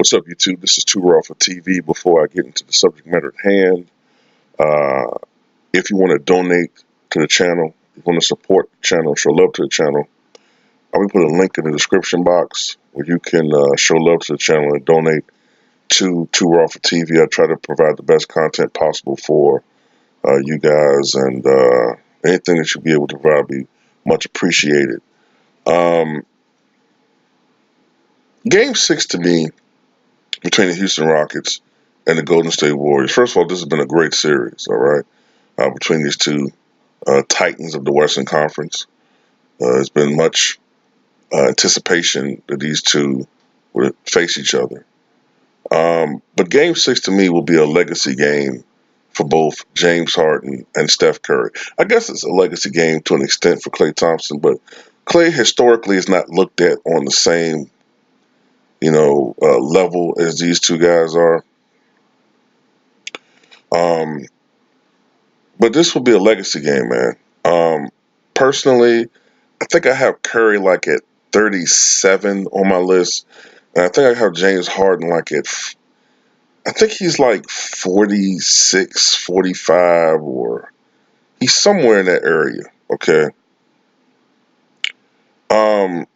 What's up, YouTube? This is Too Raw for TV. Before I get into the subject matter at hand, uh, if you want to donate to the channel, if you want to support the channel, show love to the channel, I will put a link in the description box where you can show love to the channel and donate to Too Raw for TV. I try to provide the best content possible for you guys, and anything that you'll be able to provide will be much appreciated. Um, Game 6 to me between the Houston Rockets and the Golden State Warriors. First of all, this has been a great series, all right, between these two titans of the Western Conference. There's been much anticipation that these two would face each other. But Game 6 to me will be a legacy game for both James Harden and Steph Curry. I guess it's a legacy game to an extent for Klay Thompson, but Klay historically is not looked at on the same, level as these two guys are. Um, but this will be a legacy game, man. Personally, I think I have Curry like at 37 on my list, and I think I have James Harden like I think he's like 46, 45, or he's somewhere in that area. Okay. Um,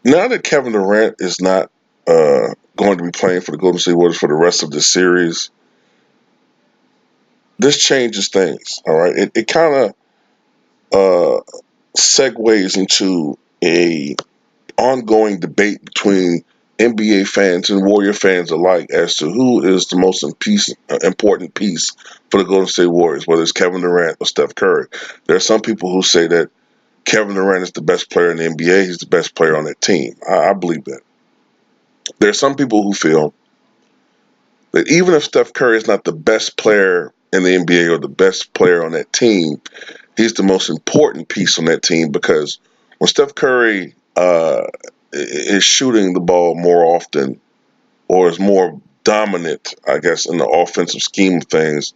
Now that Kevin Durant is not going to be playing for the Golden State Warriors for the rest of the series, this changes things. All right. It kind of uh, segues into a ongoing debate between NBA fans and Warrior fans alike as to who is the most important piece for the Golden State Warriors, whether it's Kevin Durant or Steph Curry. There are some people who say that Kevin Durant is the best player in the NBA. He's the best player on that team. I believe that. There are some people who feel that even if Steph Curry is not the best player in the NBA or the best player on that team, he's the most important piece on that team because when Steph Curry is shooting the ball more often or is more dominant, I guess, in the offensive scheme of things,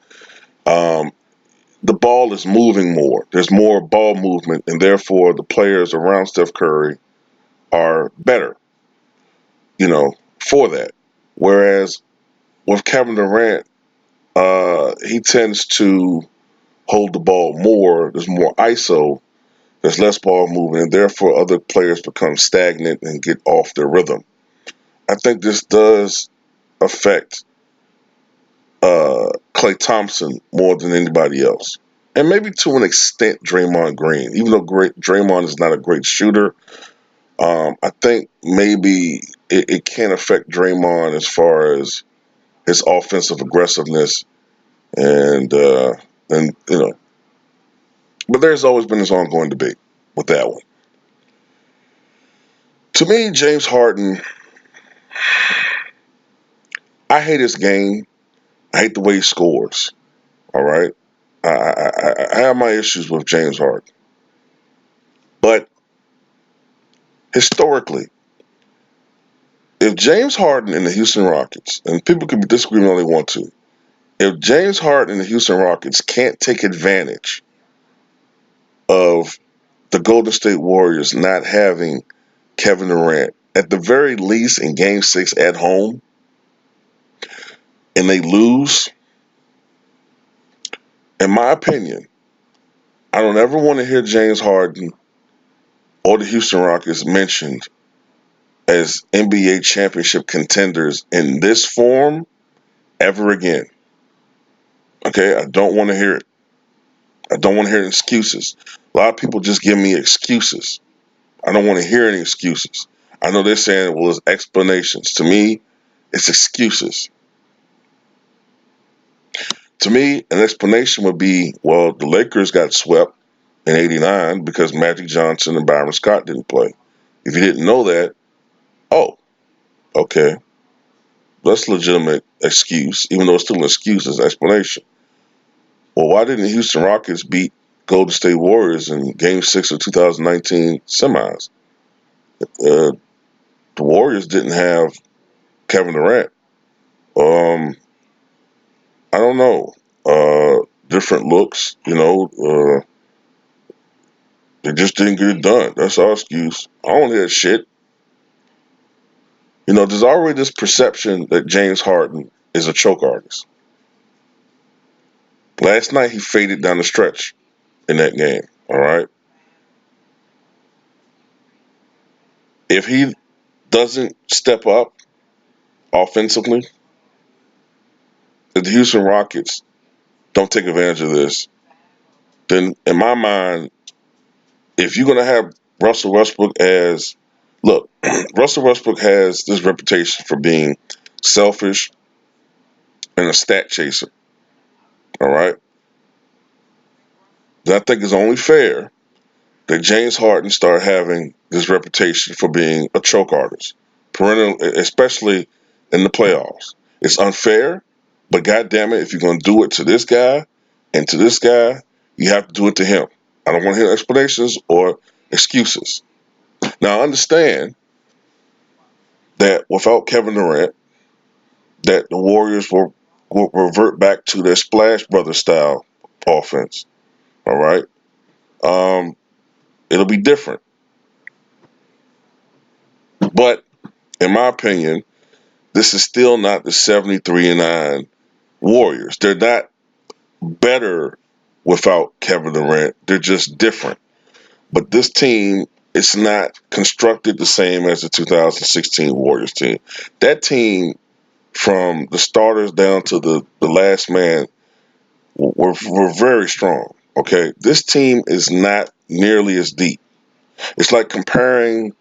um, the ball is moving more. There's more ball movement, and therefore the players around Steph Curry are better, for that. Whereas with Kevin Durant, he tends to hold the ball more. There's more ISO. There's less ball movement, and therefore other players become stagnant and get off their rhythm. I think this does affect Klay Thompson more than anybody else. And maybe to an extent, Draymond Green. Even though Draymond is not a great shooter, I think maybe it can affect Draymond as far as his offensive aggressiveness and and you know. But there's always been this ongoing debate with that one. To me, James Harden, I hate his game. I hate the way he scores. All right, I have my issues with James Harden, but historically, if James Harden and the Houston Rockets, and people can disagree all they want to, if James Harden and the Houston Rockets can't take advantage of the Golden State Warriors not having Kevin Durant, at the very least in Game 6 at home, and they lose, in my opinion, I don't ever want to hear James Harden or the Houston Rockets mentioned as NBA championship contenders in this form ever again. Okay, I don't want to hear it. I don't want to hear excuses. A lot of people just give me excuses. I don't want to hear any excuses. I know they're saying, well, it's explanations. To me, it's excuses. To me, an explanation would be, well, the Lakers got swept in '89 because Magic Johnson and Byron Scott didn't play. If you didn't know that, oh, okay, that's a legitimate excuse, even though it's still an excuse as an explanation. Well, why didn't the Houston Rockets beat Golden State Warriors in Game 6 of 2019 semis? The Warriors didn't have Kevin Durant. Um, I don't know. Different looks, they just didn't get it done. That's our excuse. I don't hear shit. There's already this perception that James Harden is a choke artist. Last night he faded down the stretch in that game. All right. If he doesn't step up offensively, if the Houston Rockets don't take advantage of this, then in my mind, if you're gonna have Russell Westbrook as look, Russell Westbrook has this reputation for being selfish and a stat chaser. All right. Then I think it's only fair that James Harden start having this reputation for being a choke artist, perennial, especially in the playoffs. It's unfair, but goddamn it, if you're gonna do it to this guy and to this guy, you have to do it to him. I don't want to hear explanations or excuses. Now I understand that without Kevin Durant, that the Warriors will revert back to their Splash Brothers style offense. All right, um, it'll be different, but in my opinion, this is still not the 73-9 Warriors. They're not better without Kevin Durant. They're just different. But this team is not constructed the same as the 2016 Warriors team. That team, from the starters down to the last man, were very strong. Okay, this team is not nearly as deep. It's like comparing.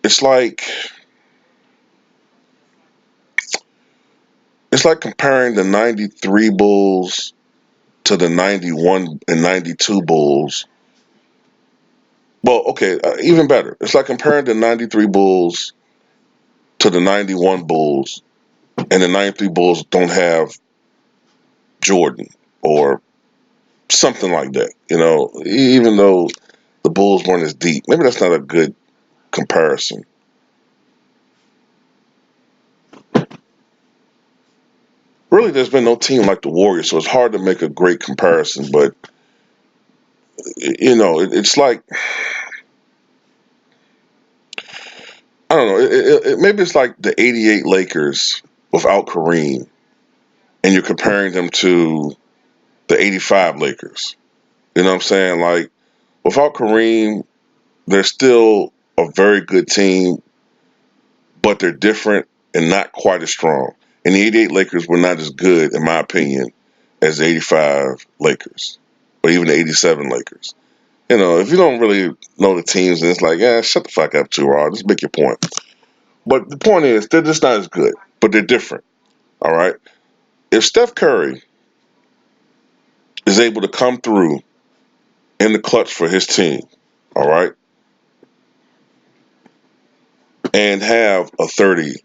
It's like it's like comparing the '93 Bulls to the '91 and '92 Bulls. Well, okay, even better. It's like comparing the '93 Bulls to the '91 Bulls, and the '93 Bulls don't have Jordan or something like that. Even though the Bulls weren't as deep, maybe that's not a good comparison. Really, there's been no team like the Warriors, so it's hard to make a great comparison. But it's like I don't know. Maybe it's like the '88 Lakers without Kareem, and you're comparing them to the '85 Lakers. You know what I'm saying? Like without Kareem, they're still a very good team, but they're different and not quite as strong. And the '88 Lakers were not as good, in my opinion, as the '85 Lakers or even the '87 Lakers. If you don't really know the teams, and it's like, yeah, shut the fuck up, too, Raw. Just make your point. But the point is, they're just not as good, but they're different. All right. If Steph Curry is able to come through in the clutch for his team, all right, and have a 30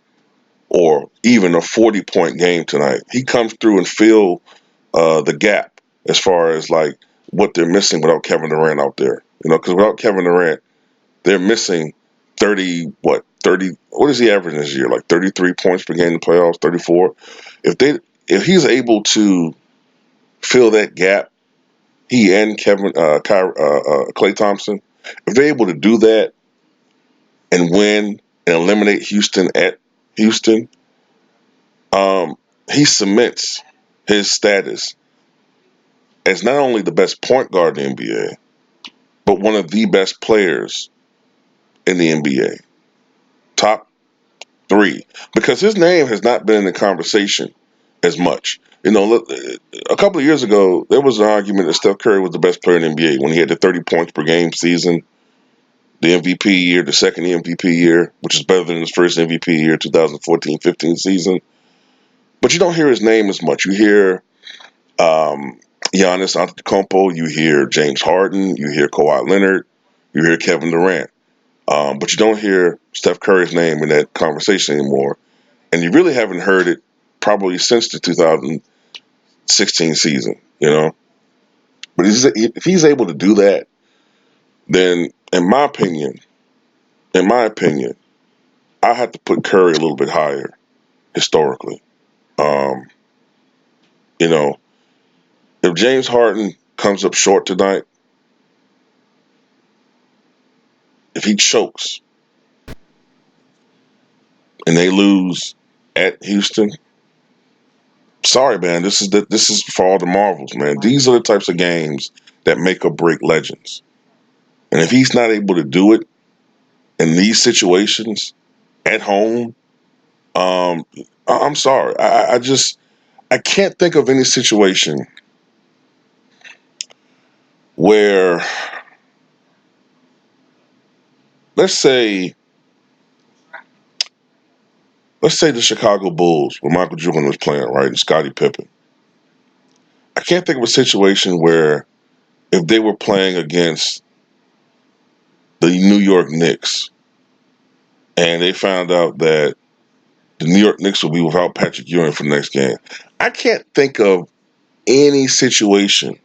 or even a 40-point game tonight, he comes through and fill the gap as far as like what they're missing without Kevin Durant out there. Because without Kevin Durant, they're missing 30. What is he averaging this year? Like 33 points per game in the playoffs, 34. If he's able to fill that gap, he and Klay Thompson, if they're able to do that and win and eliminate Houston at Houston, um, he cements his status as not only the best point guard in the NBA, but one of the best players in the NBA. Top three. Because his name has not been in the conversation as much. A couple of years ago, there was an argument that Steph Curry was the best player in the NBA when he had the 30 points per game season, the MVP year, the second MVP year, which is better than his first MVP year, 2014-15 season. But you don't hear his name as much. You hear Giannis Antetokounmpo, you hear James Harden, you hear Kawhi Leonard, you hear Kevin Durant. But you don't hear Steph Curry's name in that conversation anymore. And you really haven't heard it probably since the 2016 season. But if he's able to do that, then in my opinion, I have to put Curry a little bit higher historically. Um, you know, if James Harden comes up short tonight, if he chokes, and they lose at Houston, sorry, man. This is for all the marvels, man. These are the types of games that make or break legends. And if he's not able to do it in these situations at home, um, I'm sorry. I can't think of any situation where, let's say the Chicago Bulls, where Michael Jordan was playing, right, and Scottie Pippen. I can't think of a situation where if they were playing against the New York Knicks and they found out that the New York Knicks will be without Patrick Ewing for the next game. I can't think of any situation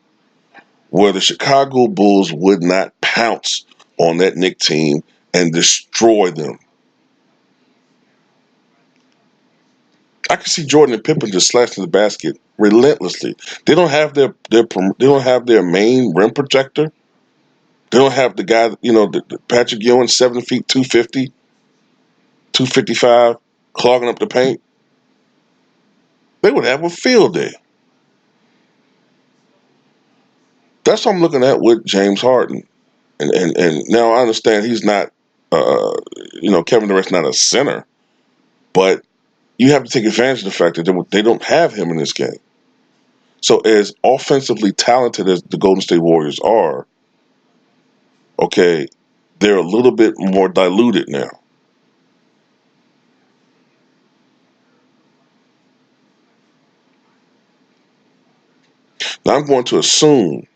where the Chicago Bulls would not pounce on that Knicks team and destroy them. I can see Jordan and Pippen just slashing the basket relentlessly. They don't have they don't have their main rim protector. They don't have the guy, the Patrick Ewing, 7 feet, 250, 255, clogging up the paint. They would have a field day. That's what I'm looking at with James Harden. And now I understand he's not, Kevin Durant's not a center, but you have to take advantage of the fact that they don't have him in this game. So as offensively talented as the Golden State Warriors are, okay, they're a little bit more diluted now. Now I'm going to assume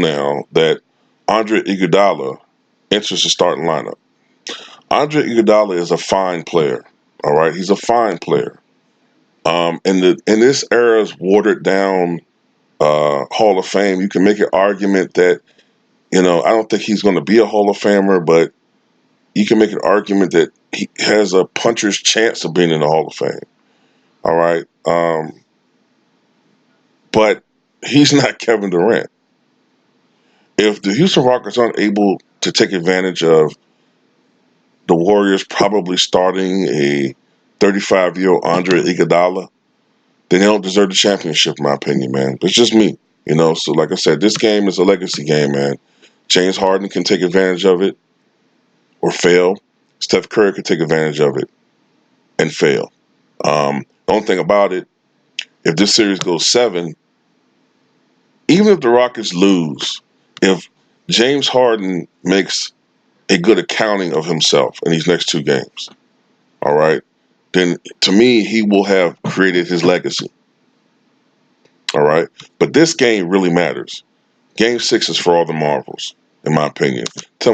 now that Andre Iguodala enters the starting lineup. Andre Iguodala is a fine player. All right, he's a fine player. In this era's watered down Hall of Fame, you can make an argument that I don't think he's going to be a Hall of Famer, but you can make an argument that he has a puncher's chance of being in the Hall of Fame. All right, but he's not Kevin Durant. If the Houston Rockets aren't able to take advantage of the Warriors probably starting a 35-year-old Andre Iguodala, then they don't deserve the championship, in my opinion, man. It's just me, So, like I said, this game is a legacy game, man. James Harden can take advantage of it or fail. Steph Curry can take advantage of it and fail. The only thing about it, if this series goes 7, even if the Rockets lose, if James Harden makes a good accounting of himself in these next 2 games, all right, then to me, he will have created his legacy. All right. But this game really matters. Game 6 is for all the marbles, in my opinion. Tell me